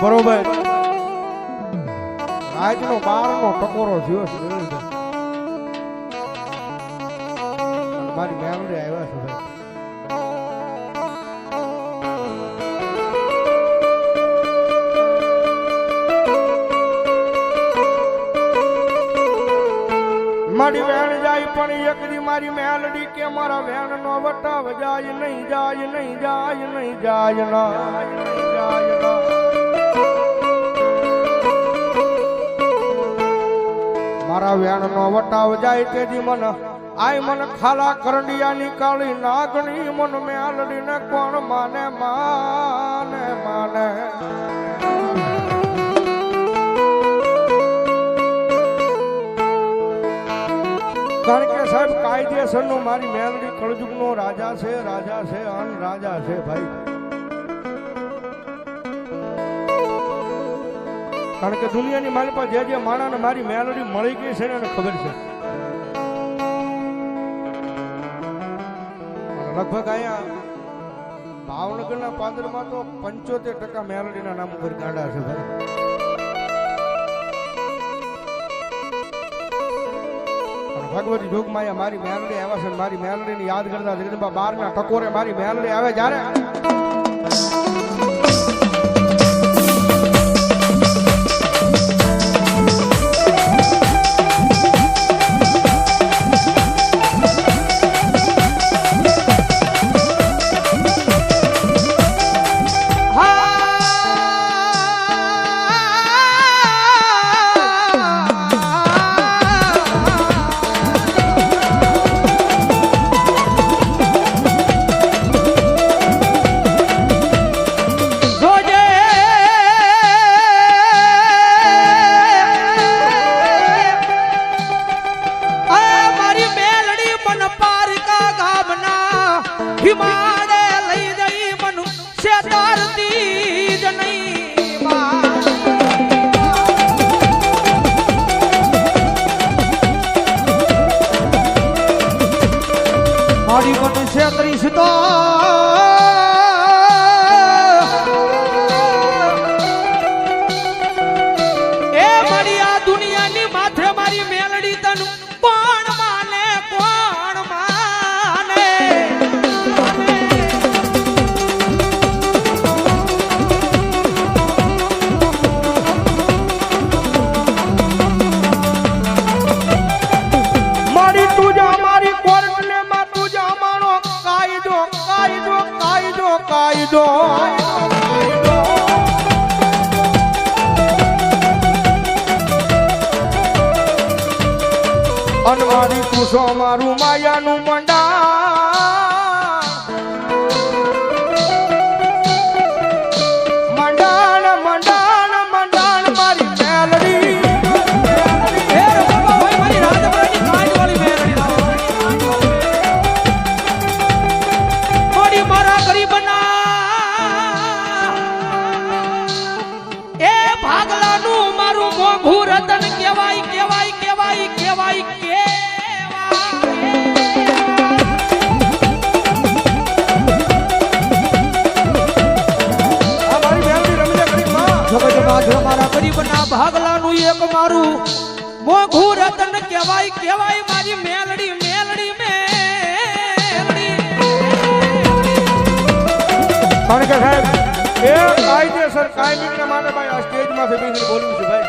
બરોબર રાજનો 12નો ટકોરો થયો છે મારી મેમરી આવ્યા છે ભાઈ મારી વેણ જાય પણ એક દી મારી મેલડી કે મારા વેણ નો વટાવ જાય નહીં જાય નહીં જાય નહીં જાય ના મારા વેણ નો વટાવ જાય તેથી મને આય મને ખાલા કરંડિયા ની કાળી નાગણી મન મેલડી ને કોણ માને માને માને કારણ કે સાહેબ કાયદેસર નો મારી મેલડી કળજુગ નો રાજા છે અન રાજા છે ભાઈ કારણ કે દુનિયાની મારી પાસે જે માણસ ને મારી મેલડી મળી ગઈ છે ને એને ખબર છે લગભગ અહીંયા ભાવનગરના પાદરમાં તો 75% મેલડીના નામ ઉપર ગાંડા છે ભાઈ ભગવતી જોગમાં મારી મેલડી આવે છે મારી મેલડીને યાદ કરતા જગદંબા 12ના ટકોરે મારી મેલડી આવે જ્યારે અનવારી કુસો મારું માયાનું મંડા મંડાણ મંડાણ મંડાણ મારી મેલડી મારી રાજપરાની કાંડવાળી મેલડી મારી મારા ગરીબના એ ભાગલાનું મારું મોંઘું રતન કહેવાય કહેવાય કહેવાય કહેવાય મારા ગરીબના ભાગલાનું એક મારું મોંઘું રતન કહેવાય કહેવાય મારી મેલડી મેલડી મેલડી કારણ કે સાહેબ એ કાયદેસર કાયમી માને ભાઈ આ સ્ટેજમાંથી બેસીને બોલવું છે ભાઈ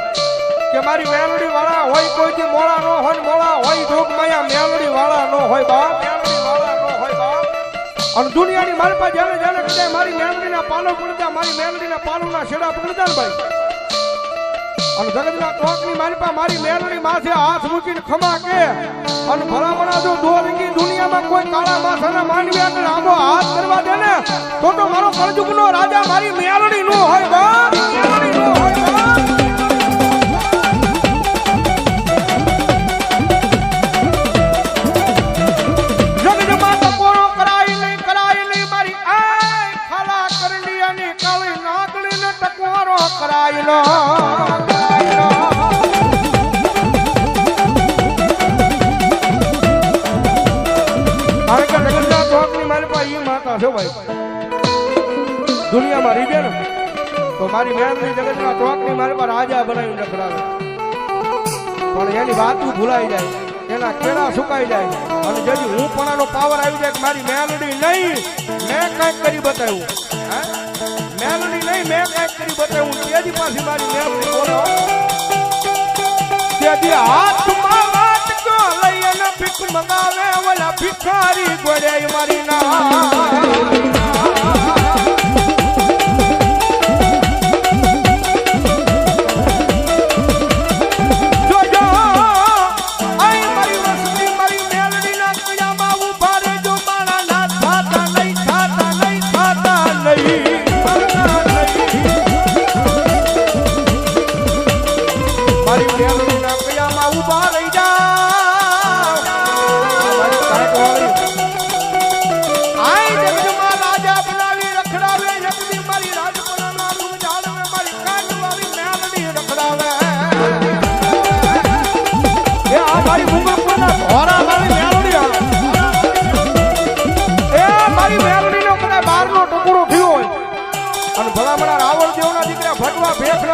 કે મારી મેલડી વાળા હોય કોઈથી મોળા નો હોય મોળા હોય જોગમાયા મેલડી વાળા નો હોય બાપ મેલડી વાળા નો હોય બાપ અને દુનિયાની મારી પાસે જેને જેને કદાચ મારી મેલડીના પાલો પડતા મારી મેલડીના પાલોના છેડા પડતા ભાઈ અને જગતના ટોકની મારી પાસે મારી મેલડી માથે હાથ મૂકીને ખમા કે અને ભલામણા જો દોરંગી દુનિયામાં કોઈ કાળા માથાના માનવી આગળ આમો હાથ કરવા દે ને તો મારો કળજુગનો રાજા મારી મેલડી નો હોય બાપ મેલડી નો હોય બાપ જગતમાં ટકોરો કરાય નહીં મારી આય ખાલા કરંડિયાની કાળી નાગણીને ટકોરો કરાય નો દુનિયામાં રીબે ને તો મારી મેલડી જગતના ચોકની મારી પર રાજા બનાવીને રખડાવે પણ એની વાતું ભૂલાઈ જાય એના કેળા સુકાઈ જાય અને જેથી હું પણ આનો પાવર આવી જાય કે મારી મેલડી નહીં મેં કંઈક કરી બતાવ્યું મેલડી નહીં મેં કંઈક કરી બતાવ્યું તેથી પાછી મારી મેલડી બોલો તેથી હાથમાં વાટકો લઈ અને ભીખ મંગાવે ઓલા ભિખારી ગોરે મારી ના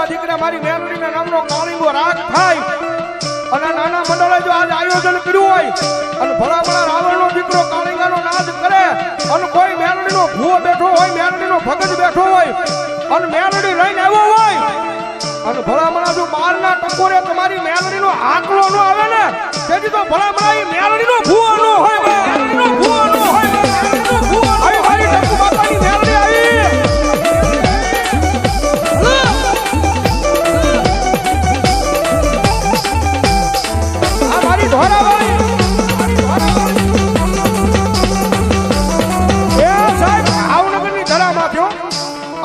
દીકરા મારી મેલડીના નામનો કાળીંગો રાગ થાય અને નાના મંડળે જો આજ આયોજન કર્યું હોય અને ભલામણા રાવણનો દીકરો કાળીંગાનો નાદ કરે અને કોઈ મેલડીનો ભૂવો બેઠો હોય મેલડીનો ભગત બેઠો હોય અને મેલડી લઈને આવ્યો હોય અને ભલામણા જો બારના ટકોરે તમારી મેલડીનો આંકડો ન આવે ને તેથી તો ભલામણા એ મેલડીનો ભૂવો ન હોય મેલડીનો ભૂવો ન હોય મેલડીનો ભૂવો આવી મારી ટકુ બાપાની મેલડી આવી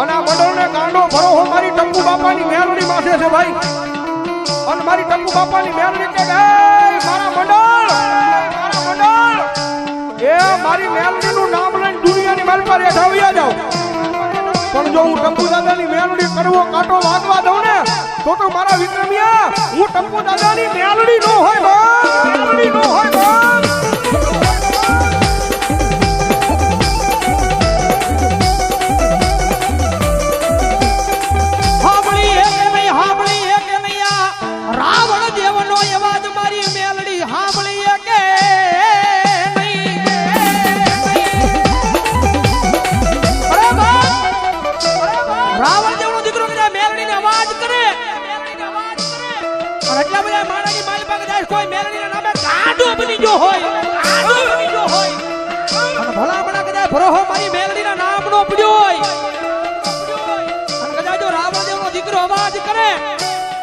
અને આ મંડળને ગાંડો ભરો હો મારી ટંકુ બાપાની મેલડી માથે છે ભાઈ અને મારી ટંકુ બાપાની મેલડી કે મારા મંડળ એ મારી મેલડીનું નામ લઈને દુનિયાની મારી પર હેઠાવ્યા જાવ પણ જો હું ટંકુ દાદાની મેલડી કરવો કાંટો વાગવા દઉં ને તો મારા વિક્રમિયા હું ટંકુ દાદાની મેલડી નો હોય મેલડી નો હોય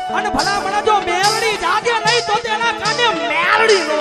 અને ભલામણા જો મેલડી જાગે નહીં તો તેના કાને મેલડી નો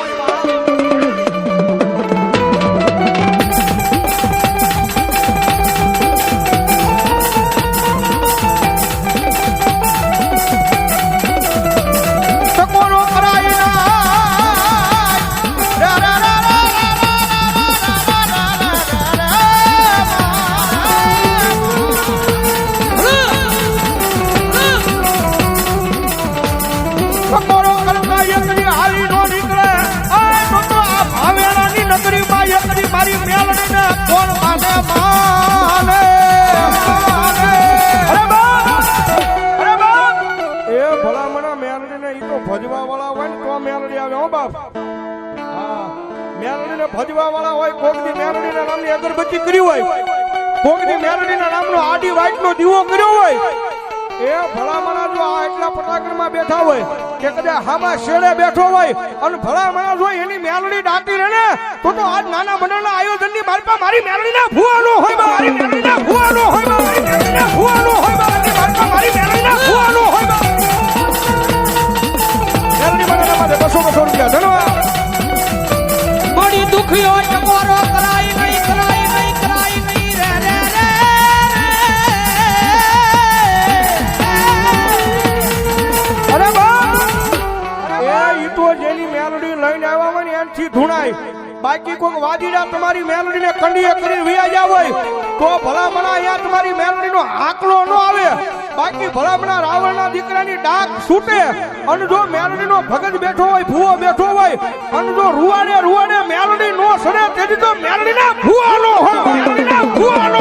ભજવા વાળા હોય કોકની મેલડીના નામની અગરબત્તી કરી હોય કોકની મેલડીના નામનો આડી વાઈટનો દીવો કર્યો હોય એ ભલામણા જો આ એટલા પટાકડમાં બેઠા હોય કે કદાચ હામા શેડે બેઠો હોય અને ભલામણા જો એની મેલડી ડાકી રહે ને તો આજ નાના મંડળના આયોજનની મારપા મારી મેલડીના ભૂવાનો હોય મારી મેલડીના ભૂવાનો હોય મારી મેલડીના ભૂવાનો હોય મારી મેલડીના ભૂવાનો હોય મેલડી મંડળના માટે 200 રૂપિયા ધન્યવાદ દુખિયો ટકોરો કરાઈ નહીં રે રે રે અરે બા એ ઈ તો જેની મેલડી લઈને આવ્યા હોય ને એનથી ધૂણાય બાકી કોક વાદીડા તમારી મેલડીને કંડીએ કરીને વિયા જાવ હોય તો ભલામણા અહીંયા તમારી મેલડીનો આંકડો ન આવે બાકી ભલામણા રાવણના દીકરાની ડાક છૂટે અને જો મેલડીનો ભગત બેઠો હોય ભૂવો બેઠો હોય અને જો રૂવાડે મેલડી નો સડે તેથી તો મેલડીના ભૂવાનો હોય મેલડીના ભૂવાનો